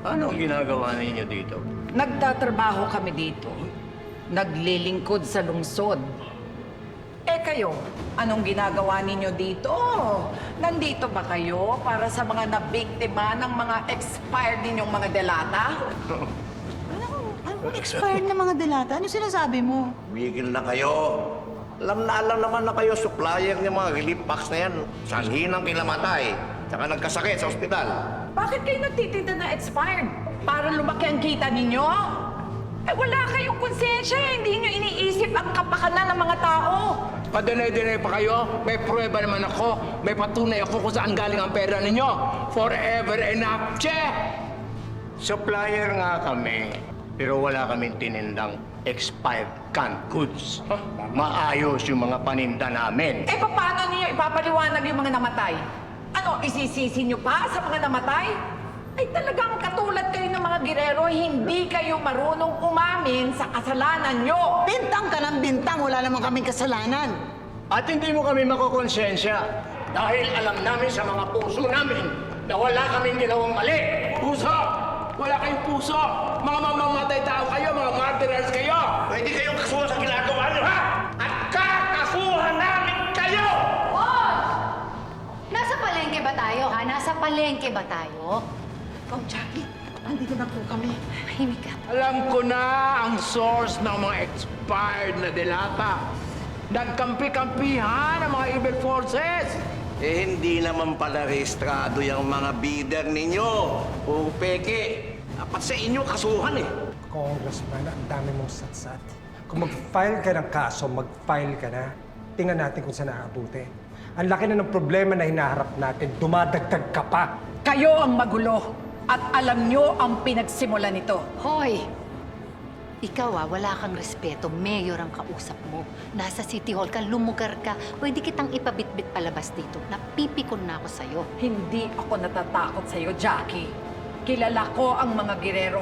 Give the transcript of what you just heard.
Ano ang ginagawa ninyo dito? Nagtatrabaho kami dito. Naglilingkod sa lungsod. Eh kayo, anong ginagawa ninyo dito? Nandito ba kayo para sa mga nabiktima ng mga expired ninyong mga delata? Anong expired na mga delata? Ano sinasabi mo? Bigil na kayo. Alam naman na kayo, supplier ng mga relief packs na yan. Sanhin ang kinamatay. Tsaka nagkasakit sa ospital. Bakit kayo nagtitinda na expired? Para lumaki ang kita ninyo? Eh wala kayong konsensya, hindi nyo iniisip ang kapakanan ng mga tao. Padanay-danay pa kayo? May pruweba naman ako. May patunay ako kung saan galing ang pera ninyo. Forever enough, che! Supplier nga kami, pero wala kaming tinindang expired canned goods. Maayos yung mga paninda namin. Eh paano niyo ipapaliwanag yung mga namatay? Ano, isisisi niyo pa sa mga namatay? Ay talagang katulad kayo ng mga girero, hindi kayo marunong umamin sa kasalanan niyo. Bintang ka ng bintang, wala naman kaming kasalanan. At hindi mo kami makukonsensya dahil alam namin sa mga puso namin na wala kaming ginawang mali. Puso! Wala kayong puso! Mga mamamatay tao kayo, mga martyrs kayo! Pwede kayong kasuhan sa ginagawa niyo, ha? At kakasuhan namin kayo! Nasa palengke ba tayo, ha? Nasa palengke ba tayo? Ikaw, Jackie, andito na po kami. Mahimik ka. Alam ko na ang source ng mga expired na delata. Nagkampi-kampihan ang mga evil forces. Eh, hindi naman pala rehistrado yung mga bidder ninyo. Puro peke. Dapat sa inyo kasuhan eh. Congressman, ang dami mong satsat. Kung mag-file ka ng kaso, mag-file ka na. Tingnan natin kung saan aabutin. Ang laki na ng problema na hinaharap natin, dumadagdag ka pa. Kayo ang magulo at alam niyo ang pinagsimulan nito. Hoy! Ikaw wala kang respeto. Mayor ang kausap mo. Nasa City Hall ka, lumugar ka. Pwede kitang ipabitbit palabas dito. Napipikon na ako sa'yo. Hindi ako natatakot sa iyo, Jackie. Kilala ko ang mga girero.